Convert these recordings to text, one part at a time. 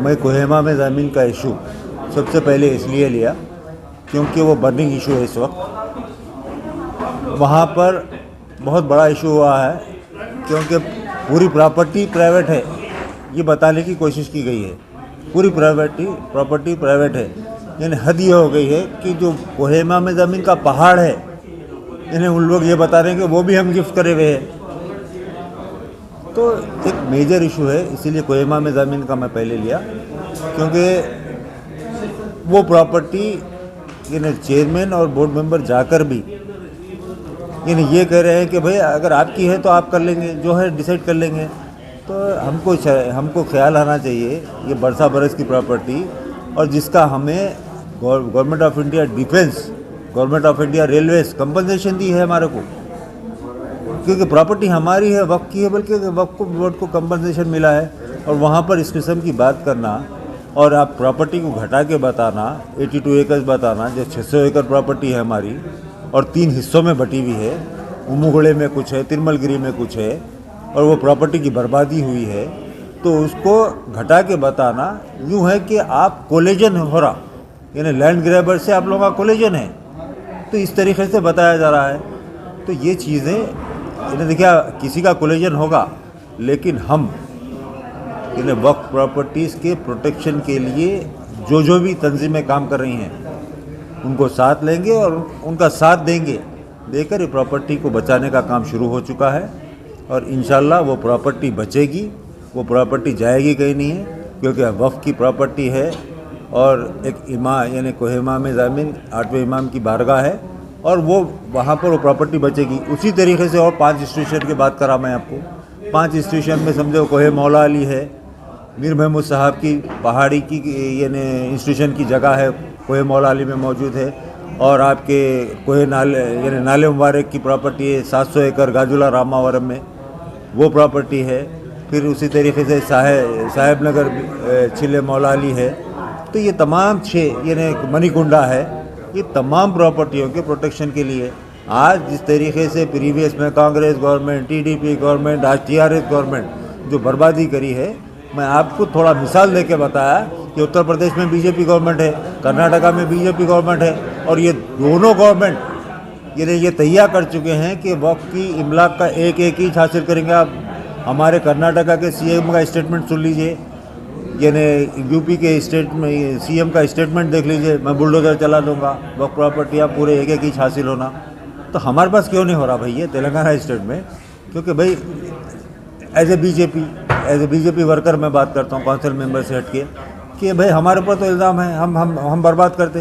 मैं कोहिमा में ज़मीन का इशू सबसे पहले इसलिए लिया क्योंकि वो बर्निंग इशू है इस वक्त। वहाँ पर बहुत बड़ा इशू हुआ है क्योंकि पूरी प्रॉपर्टी प्राइवेट है, ये बताने की कोशिश की गई है। पूरी प्रॉपर्टी प्राइवेट है, यानी हद ये हो गई है कि जो कोहिमा में ज़मीन का पहाड़ है, इन्हें उन लोग ये बता रहे हैं कि वो भी हम गिफ्ट करे हुए हैं। तो एक मेजर इशू है, इसीलिए कोहिमा में ज़मीन का मैं पहले लिया क्योंकि वो प्रॉपर्टी यानी चेयरमैन और बोर्ड मेंबर जाकर भी यानी ये कह रहे हैं कि भाई अगर आपकी है तो आप कर लेंगे, जो है डिसाइड कर लेंगे। तो हमको ख्याल आना चाहिए ये बरसा बरस की प्रॉपर्टी और जिसका हमें government of India defence, government of India railways compensation दी है हमारे को, क्योंकि प्रॉपर्टी हमारी है, वक्त की है, बल्कि वक्त को बोर्ड को कंपनसेशन मिला है। और वहाँ पर इस किस्म की बात करना और आप प्रॉपर्टी को घटा के बताना, 82 एकड़ बताना, जो 600 एकड़ प्रॉपर्टी है हमारी और 3 हिस्सों में बटी हुई है, उमुगड़े में कुछ है, तिरमलगिरी में कुछ है, और वो प्रॉपर्टी की बर्बादी हुई है, तो उसको घटा के बताना यूँ है कि आप कोलिजन हो रहा, यानी लैंड ग्रैबर से आप लोगों का कोलिजन है। तो इस तरीके से बताया जा रहा है। तो ये चीज़ें इन्हें देखिए, किसी का कोलिजन होगा, लेकिन हम इन्हें वक्फ प्रॉपर्टीज़ के प्रोटेक्शन के लिए जो भी तंजीमें काम कर रही हैं उनको साथ लेंगे और उनका साथ देकर ये प्रॉपर्टी को बचाने का काम शुरू हो चुका है। और इंशाल्लाह वो प्रॉपर्टी बचेगी, वो प्रॉपर्टी जाएगी कहीं नहीं है, क्योंकि वक्फ की प्रॉपर्टी है और एक इमाम यानी कोहिमा में ज़मीन 8वें इमाम की बारगाह है और वो वहाँ पर वो प्रॉपर्टी बचेगी। उसी तरीके से और 5 इंस्टीट्यूशन की बात करा मैं आपको। 5 इंस्टीट्यूशन में समझो कोहे मौला अली है, मीर महमूद साहब की पहाड़ी की यानी इंस्टीट्यूशन की जगह है, कोहे मौला अली में मौजूद है। और आपके कोहे नाले यानी नाले मुबारक की प्रॉपर्टी है 700 एकड़ गाजुला रामावरम में, वो प्रॉपर्टी है। फिर उसी तरीके से साहेब नगर छिले मौला अली है। तो ये तमाम 6 यानी मणिकुंडा है, ये तमाम प्रॉपर्टियों के प्रोटेक्शन के लिए आज जिस तरीके से प्रीवियस में कांग्रेस गवर्नमेंट, टीडीपी गवर्नमेंट, आज टीआरएस गवर्नमेंट जो बर्बादी करी है, मैं आपको थोड़ा मिसाल देके बताया कि उत्तर प्रदेश में बीजेपी गवर्नमेंट है, कर्नाटका में बीजेपी गवर्नमेंट है, और ये दोनों गवर्नमेंट ये तैयार कर चुके हैं कि वक्फ की इमलाक का एक ही हासिल करेंगे। आप हमारे कर्नाटका के सीएम का स्टेटमेंट सुन लीजिए, यानी यूपी के सीएम का स्टेटमेंट देख लीजिए, मैं बुलडोजर चला दूंगा, वक्फ प्रॉपर्टी आप पूरे एक ही हासिल होना। तो हमारे पास क्यों नहीं हो रहा भाई ये तेलंगाना स्टेट में? क्योंकि भाई एज ए बीजेपी वर्कर मैं बात करता हूँ, काउंसिल मेंबर से हट के, कि भाई हमारे ऊपर तो इल्ज़ाम है हम बर्बाद करते।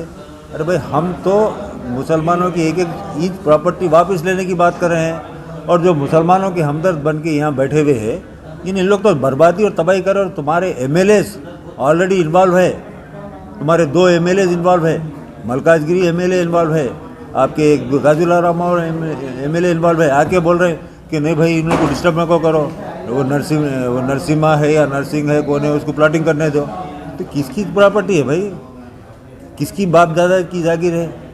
अरे भाई हम तो मुसलमानों की एक ईद प्रॉपर्टी वापस लेने की बात कर रहे हैं, और जो मुसलमानों के हमदर्द बन के यहाँ बैठे हुए हैं, इन लोग तो बर्बादी और तबाही कर रहे। और तुम्हारे एमएलएज ऑलरेडी इन्वॉल्व है, तुम्हारे 2 एमएलएज इन्वॉल्व है, मलकाजगिरी एमएलए इन्वॉल्व है, आपके गाजुला रामा और एमएलए इन्वॉल्व है। आके बोल रहे हैं कि नहीं भाई इन लोग को डिस्टर्ब न करो, वो नरसिम्हा है या नरसिंह है, कौन है, उसको प्लाटिंग करने दो। तो किसकी प्रॉपर्टी है भाई? किसकी बाप दादा की जागीर है?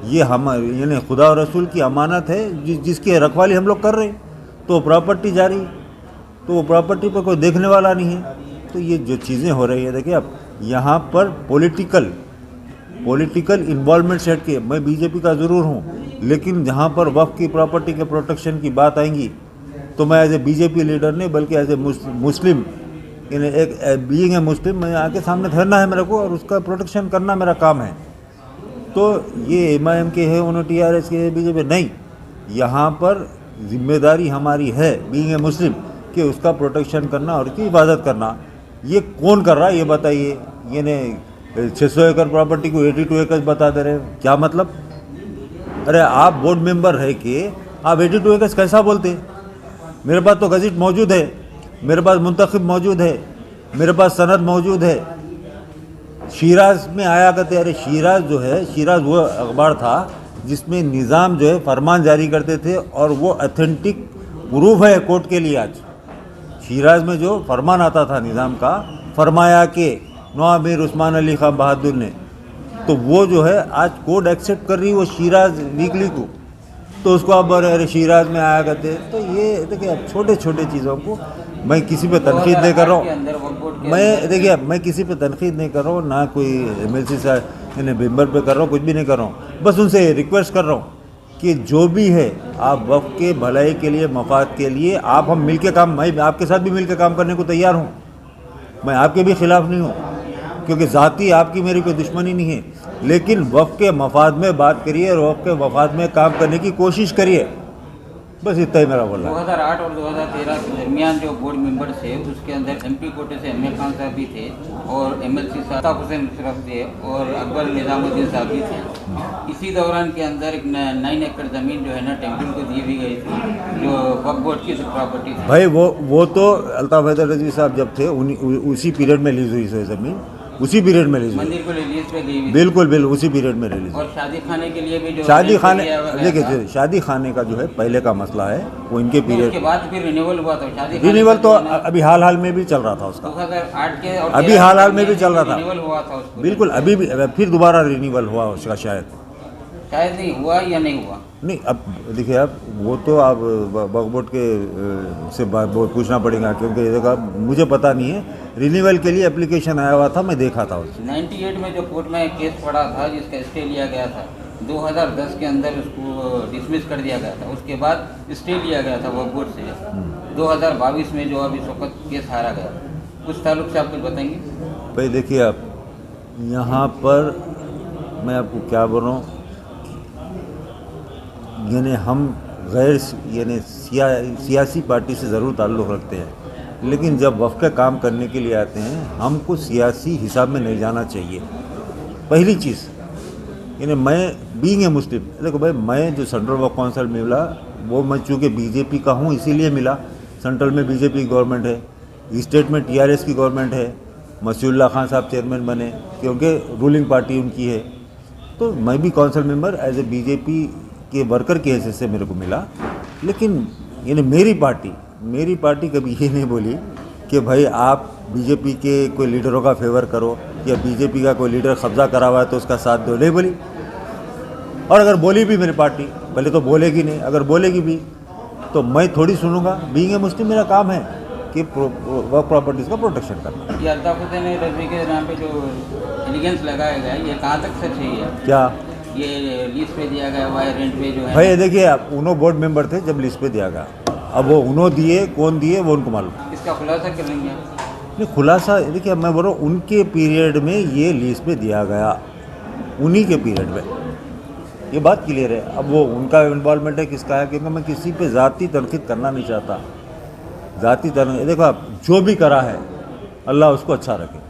ये हमारे यानी खुदा और रसूल की अमानत है जिसकी रखवाली हम लोग कर रहे हैं। तो प्रॉपर्टी जारी, तो वो प्रॉपर्टी पर कोई देखने वाला नहीं है। तो ये जो चीज़ें हो रही है, देखिए आप यहाँ पर पॉलिटिकल इन्वॉल्वमेंट सेट के, मैं बीजेपी का ज़रूर हूँ, लेकिन जहाँ पर वक्फ की प्रॉपर्टी के प्रोटेक्शन की बात आएंगी तो मैं एज ए बीजेपी लीडर नहीं बल्कि एज ए मुस्लिम यानी एक बीइंग ए मुस्लिम, मैं आके सामने ठहरना है मेरे को और उसका प्रोटेक्शन करना मेरा काम है। तो ये एमआईएम के है, उन्होंने टीआरएस के है, बीजेपी नहीं, यहाँ पर जिम्मेदारी हमारी है बीइंग ए मुस्लिम कि उसका प्रोटेक्शन करना और उसकी हिफाजत करना। ये कौन कर रहा है ये बताइए? यानी 600 एकड़ प्रॉपर्टी को 82 एकड़ बता दे रहे हैं, क्या मतलब? अरे आप बोर्ड मेंबर है कि आप 82 एकड़ कैसा बोलते? मेरे पास तो गज़ेट मौजूद है, मेरे पास मुंतखब मौजूद है, मेरे पास सनद मौजूद है। शिराज में आया करते, अरे शिराज जो है, शिराज वो अखबार था जिसमें निज़ाम जो है फरमान जारी करते थे, और वो अथेंटिक प्रूफ है कोर्ट के लिए। आज शिराज में जो फरमान आता था निज़ाम का, फरमाया कि नवाब मीर उस्मान अली खान बहादुर ने, तो वो जो है आज कोर्ट एक्सेप्ट कर रही है वो शिराज वीकली को। तो उसको आप अरे शिराज में आया करते। तो ये देखिए अब छोटे छोटे चीज़ों को मैं किसी पे तनकीद नहीं कर रहा के हूँ। अंदर वक्फ बोर्ड के मैं अंदर देखिए, मैं किसी पे तनकीद नहीं कर रहा हूँ, ना कोई एमएलसी साहब मेंबर पे कर रहा हूँ, कुछ भी नहीं कर रहा हूँ। बस उनसे रिक्वेस्ट कर रहा हूँ कि जो भी है आप वक्फ के भलाई के लिए, मफाद के लिए आप हम मिल के काम, मैं आपके साथ भी मिल के काम करने को तैयार हूँ। मैं आपके भी खिलाफ नहीं हूँ, क्योंकि ज़ाती आपकी मेरी कोई दुश्मनी नहीं है, लेकिन वक्फ के मफाद में बात करिए और वक्फ के मफाद में काम करने की कोशिश करिए। बस इतना ही मेरा बोलना है। 2008 और 2013 के दरमियान जो बोर्ड मेंबर थे उसके अंदर एमपी कोटे से एमए खान साहब भी थे और एमएलसी साहब अल्ताफ हुसैन मुशर्रफ थे और अकबर निजामुद्दीन साहब भी थे। इसी दौरान के अंदर एक 9 एकड़ ज़मीन जो है ना टेम्पल को दी भी गई थी, जो वक्फ बोर्ड की प्रॉपर्टी थी। भाई वो तो अल्ताफ हैदर रज़वी साहब जब थे उसी पीरियड में रिलीज हुई है ज़मीन, उसी पीरियड में रिलीज हुई। मंदिर को रिलीज पे गई हुई बिल्कुल उसी पीरियड में रिलीज। और शादी खाने के लिए भी जो शादी खाने, किया गया देखिए था, शादी खाने का जो है पहले का मसला है, वो इनके उसके पीरियड। बाद फिर रिन्यूअल हुआ था। शादी खाने रिन्यूअल का तो जो है ना, अभी हाल में भी चल रहा था उसका। 2008 के और अभी 13 हाल के में भी चल रहा था। रिन्यूअल हुआ था उसको। बिल्कुल, अभी भी फिर दोबारा रिन्यूअल हुआ उसका शायद नहीं हुआ या नहीं हुआ। नहीं। अब देखिए, आप वो तो आप वक्फ बोर्ड के से पूछना पड़ेगा, क्योंकि ये देखो मुझे पता नहीं है। रिन्यूअल के लिए एप्लीकेशन आया हुआ था, मैं देखा था उसको। 98 में जो कोर्ट में केस पड़ा था जिसका स्टे लिया गया था, 2010 के अंदर उसको डिसमिस कर दिया गया था। उसके बाद स्टे लिया गया था वक्फ बोर्ड से 2022 में, जो अब इस वक्त केस हारा गया। उस ताल्लुक से आप कुछ बताएंगे? भाई देखिए, आप यहाँ पर मैं आपको क्या बोल रहा हूँ, यानी हम गैर यानी सियासी पार्टी से ज़रूर ताल्लुक़ रखते हैं, लेकिन जब वफ़ का काम करने के लिए आते हैं हमको सियासी हिसाब में नहीं जाना चाहिए। पहली चीज़, यानी मैं बीइंग ए मुस्लिम, देखो भाई, मैं जो सेंट्रल वक्फ काउंसिल में मिला वो मैं चूँकि बीजेपी का हूँ इसीलिए मिला। सेंट्रल में बीजेपी की गवर्नमेंट है, स्टेट में टीआरएस की गवर्नमेंट है, मसीउल्लाह खान साहब चेयरमैन बने क्योंकि रूलिंग पार्टी उनकी है। तो मैं भी council member as a BJP के वर्कर की हैसियत से मेरे को मिला। लेकिन यानी मेरी पार्टी कभी ये नहीं बोली कि भाई आप बीजेपी के कोई लीडरों का फेवर करो या बीजेपी का कोई लीडर कब्जा करा हुआ है तो उसका साथ दो, नहीं बोली। और अगर बोली भी मेरी पार्टी, पहले तो बोलेगी नहीं, अगर बोलेगी भी तो मैं थोड़ी सुनूंगा। बीइंग ए मुस्लिम मेरा काम है कि वर्क प्रॉपर्टीज़ का प्रोटेक्शन करना। ये अल्ताफ हुसैन रज़वी के नाम पे जो एलिगेंस लगाया गया है, ये कहाँ तक सच है? क्या ये लीज पे दिया गया हुआ है, रेंट पे जो है? भाई देखिए, आप उन्हों बोर्ड मेंबर थे जब लीज पे दिया गया। अब वो उन्हों दिए, कौन दिए, वो उनको मालूम। इसका खुलासा कर लेंगे? नहीं, खुलासा देखिए, मैं बोल रहा हूँ उनके पीरियड में ये लीज पे दिया गया, उन्हीं के पीरियड में, ये बात क्लियर है। अब वो उनका इन्वॉल्वमेंट है किसका है, क्योंकि मैं किसी पे ज़ाती तनकीद करना नहीं चाहता। ज़ाती तनकीद देखो, आप जो भी करा है अल्लाह उसको अच्छा रखे।